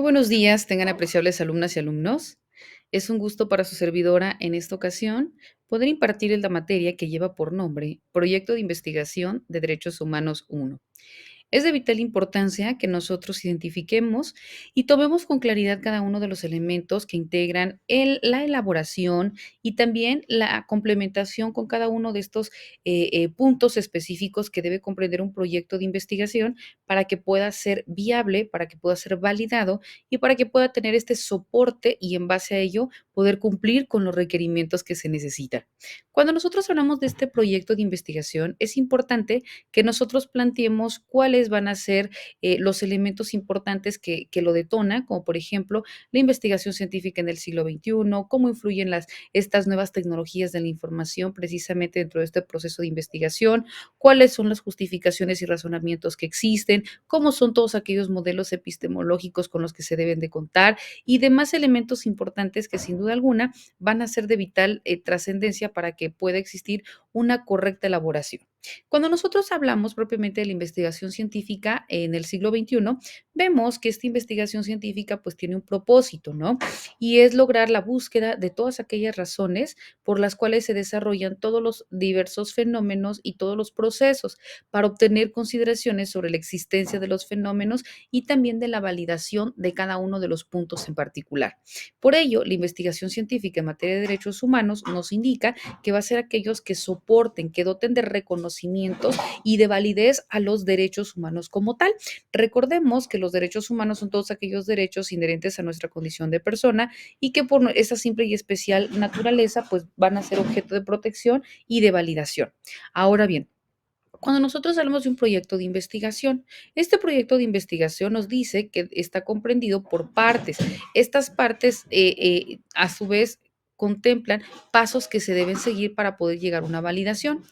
buenos días, tengan apreciables alumnas y alumnos. Es un gusto para su servidora en esta ocasión poder impartir la materia que lleva por nombre Proyecto de Investigación de Derechos Humanos 1. Es de vital importancia que nosotros identifiquemos y tomemos con claridad cada uno de los elementos que integran la elaboración y también la complementación con cada uno de estos puntos específicos que debe comprender un proyecto de investigación para que pueda ser viable, para que pueda ser validado y para que pueda tener este soporte y en base a ello poder cumplir con los requerimientos que se necesitan. Cuando nosotros hablamos de este proyecto de investigación, es importante que nosotros planteemos cuáles van a ser los elementos importantes que lo detonan, como por ejemplo la investigación científica en el siglo XXI, cómo influyen estas nuevas tecnologías de la información precisamente dentro de este proceso de investigación, cuáles son las justificaciones y razonamientos que existen, cómo son todos aquellos modelos epistemológicos con los que se deben de contar y demás elementos importantes que sin duda alguna van a ser de vital trascendencia para que pueda existir una correcta elaboración. Cuando nosotros hablamos propiamente de la investigación científica en el siglo XXI, vemos que esta investigación científica pues tiene un propósito, ¿no? Y es lograr la búsqueda de todas aquellas razones por las cuales se desarrollan todos los diversos fenómenos y todos los procesos para obtener consideraciones sobre la existencia de los fenómenos y también de la validación de cada uno de los puntos en particular. Por ello, la investigación científica en materia de derechos humanos nos indica que va a ser aquellos que soporten, que doten de reconocimientos y de validez a los derechos humanos como tal. Recordemos que los derechos humanos son todos aquellos derechos inherentes a nuestra condición de persona y que por esa simple y especial naturaleza, pues van a ser objeto de protección y de validación. Ahora bien, cuando nosotros hablamos de un proyecto de investigación, este proyecto de investigación nos dice que está comprendido por partes. Estas partes, a su vez, contemplan pasos que se deben seguir para poder llegar a una validación.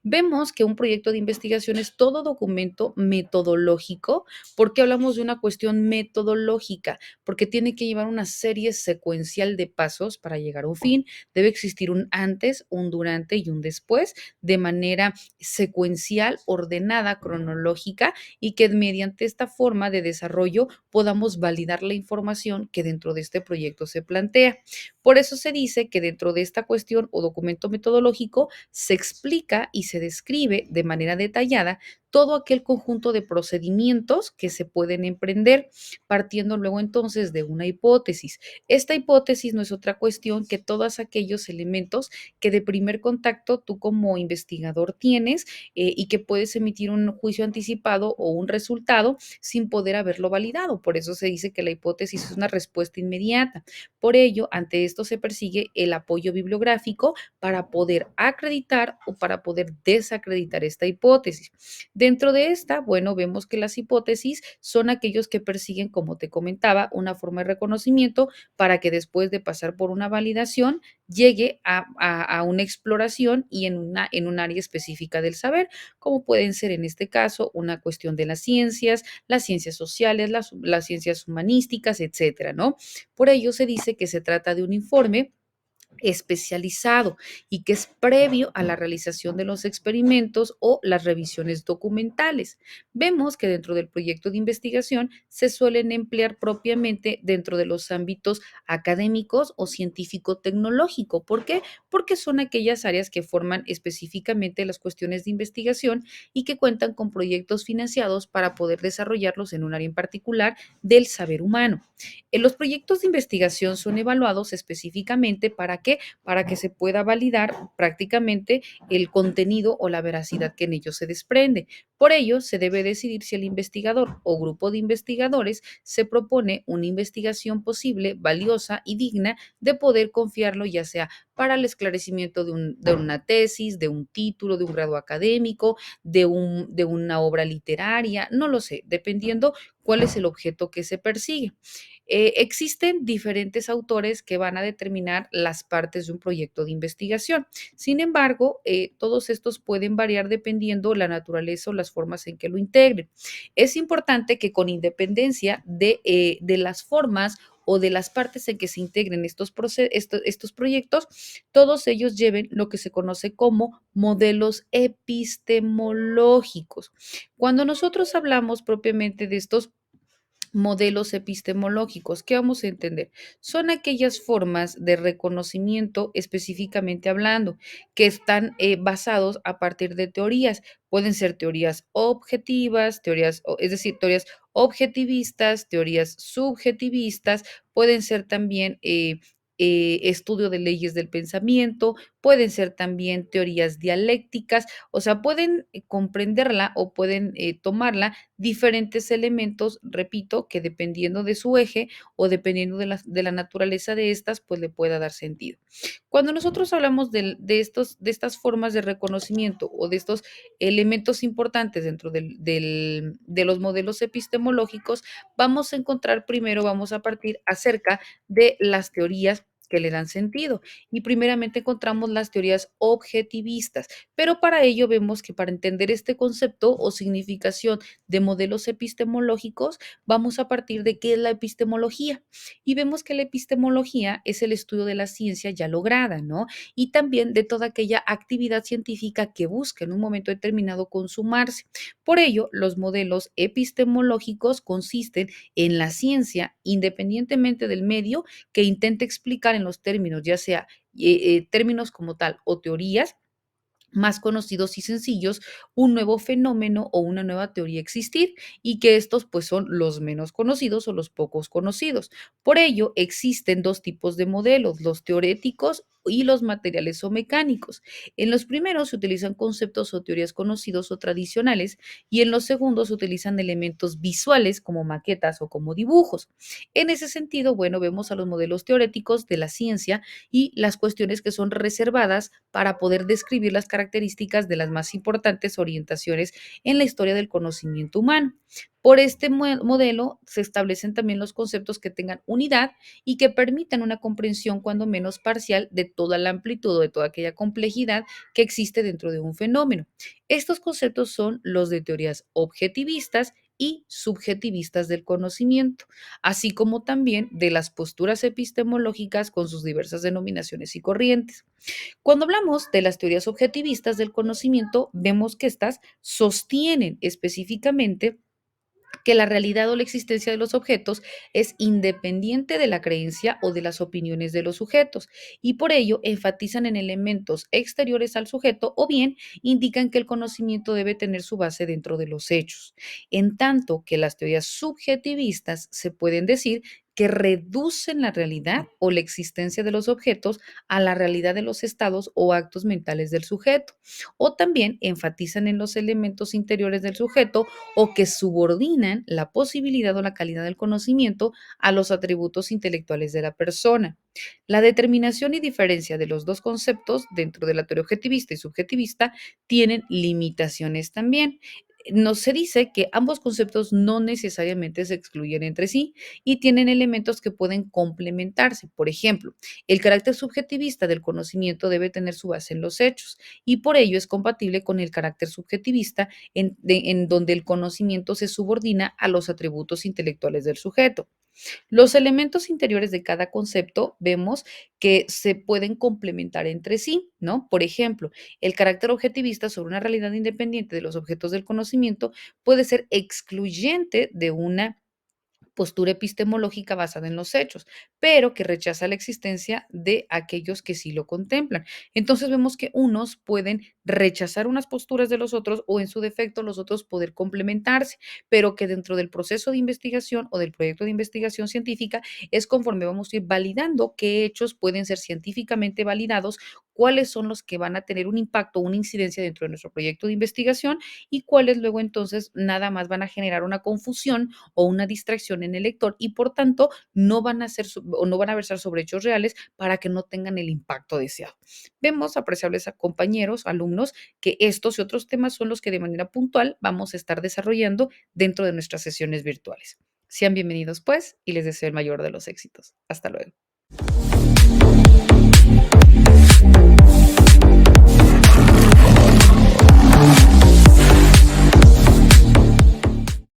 Vemos que un proyecto de investigación es todo documento metodológico. ¿Por qué hablamos de una cuestión metodológica? Porque tiene que llevar una serie secuencial de pasos para llegar a un fin. Debe existir un antes, un durante y un después de manera secuencial, ordenada, cronológica y que mediante esta forma de desarrollo podamos validar la información que dentro de este proyecto se plantea. Por eso se dice que dentro de esta cuestión o documento metodológico se explica y se describe de manera detallada todo aquel conjunto de procedimientos que se pueden emprender, partiendo luego entonces de una hipótesis. Esta hipótesis no es otra cuestión que todos aquellos elementos que de primer contacto tú como investigador tienes y que puedes emitir un juicio anticipado o un resultado sin poder haberlo validado. Por eso se dice que la hipótesis es una respuesta inmediata. Por ello, ante esto se persigue el apoyo bibliográfico para poder acreditar o para poder desacreditar esta hipótesis. Dentro de esta, bueno, vemos que las hipótesis son aquellos que persiguen, como te comentaba, una forma de reconocimiento para que después de pasar por una validación llegue a una exploración y en un área específica del saber, como pueden ser en este caso una cuestión de las ciencias sociales, las ciencias humanísticas, etcétera, ¿no? Por ello se dice que se trata de un informe especializado y que es previo a la realización de los experimentos o las revisiones documentales. Vemos que dentro del proyecto de investigación se suelen emplear propiamente dentro de los ámbitos académicos o científico-tecnológico. ¿Por qué? Porque son aquellas áreas que forman específicamente las cuestiones de investigación y que cuentan con proyectos financiados para poder desarrollarlos en un área en particular del saber humano. Los proyectos de investigación son evaluados específicamente ¿para qué? Para que se pueda validar prácticamente el contenido o la veracidad que en ellos se desprende. Por ello, se debe decidir si el investigador o grupo de investigadores se propone una investigación posible, valiosa y digna de poder confiarlo, ya sea para el esclarecimiento de una tesis, de un título, de un grado académico, de una obra literaria, no lo sé, dependiendo cuál es el objeto que se persigue. Existen diferentes autores que van a determinar las partes de un proyecto de investigación. Sin embargo, todos estos pueden variar dependiendo la naturaleza o las formas en que lo integren. Es importante que con independencia de las formas o de las partes en que se integren estos proyectos, todos ellos lleven lo que se conoce como modelos epistemológicos. Cuando nosotros hablamos propiamente de estos Modelos epistemológicos, ¿qué vamos a entender? Son aquellas formas de reconocimiento específicamente hablando, que están basados a partir de teorías. Pueden ser teorías objetivas, es decir, teorías objetivistas, teorías subjetivistas, pueden ser también estudio de leyes del pensamiento, pueden ser también teorías dialécticas, o sea, pueden comprenderla o pueden tomarla diferentes elementos, repito, que dependiendo de su eje o dependiendo de la naturaleza de estas, pues le pueda dar sentido. Cuando nosotros hablamos de estas formas de reconocimiento o de estos elementos importantes dentro de los modelos epistemológicos, vamos a encontrar primero, vamos a partir acerca de las teorías que le dan sentido. Y primeramente encontramos las teorías objetivistas, pero para ello vemos que para entender este concepto o significación de modelos epistemológicos, vamos a partir de qué es la epistemología. Y vemos que la epistemología es el estudio de la ciencia ya lograda, ¿no? Y también de toda aquella actividad científica que busca en un momento determinado consumarse. Por ello, los modelos epistemológicos consisten en la ciencia, independientemente del medio, que intente explicar en los términos, ya sea términos como tal o teorías, más conocidos y sencillos, un nuevo fenómeno o una nueva teoría existir y que estos pues son los menos conocidos o los pocos conocidos. Por ello, existen dos tipos de modelos, los teoréticos y los materiales o mecánicos. En los primeros se utilizan conceptos o teorías conocidos o tradicionales y en los segundos se utilizan elementos visuales como maquetas o como dibujos. En ese sentido, bueno, vemos a los modelos teoréticos de la ciencia y las cuestiones que son reservadas para poder describir las características de las más importantes orientaciones en la historia del conocimiento humano. Por este modelo se establecen también los conceptos que tengan unidad y que permitan una comprensión cuando menos parcial de toda la amplitud o de toda aquella complejidad que existe dentro de un fenómeno. Estos conceptos son los de teorías objetivistas y subjetivistas del conocimiento, así como también de las posturas epistemológicas con sus diversas denominaciones y corrientes. Cuando hablamos de las teorías objetivistas del conocimiento, vemos que estas sostienen específicamente que la realidad o la existencia de los objetos es independiente de la creencia o de las opiniones de los sujetos y por ello enfatizan en elementos exteriores al sujeto o bien indican que el conocimiento debe tener su base dentro de los hechos. En tanto que las teorías subjetivistas se pueden decir que reducen la realidad o la existencia de los objetos a la realidad de los estados o actos mentales del sujeto, o también enfatizan en los elementos interiores del sujeto o que subordinan la posibilidad o la calidad del conocimiento a los atributos intelectuales de la persona. La determinación y diferencia de los dos conceptos dentro de la teoría objetivista y subjetivista tienen limitaciones también. Nos se dice que ambos conceptos no necesariamente se excluyen entre sí y tienen elementos que pueden complementarse. Por ejemplo, el carácter subjetivista del conocimiento debe tener su base en los hechos y por ello es compatible con el carácter subjetivista en donde el conocimiento se subordina a los atributos intelectuales del sujeto. Los elementos interiores de cada concepto vemos que se pueden complementar entre sí, ¿no? Por ejemplo, el carácter objetivista sobre una realidad independiente de los objetos del conocimiento puede ser excluyente de una postura epistemológica basada en los hechos, pero que rechaza la existencia de aquellos que sí lo contemplan. Entonces vemos que unos pueden rechazar unas posturas de los otros o en su defecto los otros poder complementarse, pero que dentro del proceso de investigación o del proyecto de investigación científica es conforme vamos a ir validando qué hechos pueden ser científicamente validados, cuáles son los que van a tener un impacto, una incidencia dentro de nuestro proyecto de investigación y cuáles luego entonces nada más van a generar una confusión o una distracción en el lector y por tanto no van a ser o no van a versar sobre hechos reales para que no tengan el impacto deseado. Vemos, apreciables compañeros, alumnos, que estos y otros temas son los que de manera puntual vamos a estar desarrollando dentro de nuestras sesiones virtuales. Sean bienvenidos pues y les deseo el mayor de los éxitos. Hasta luego.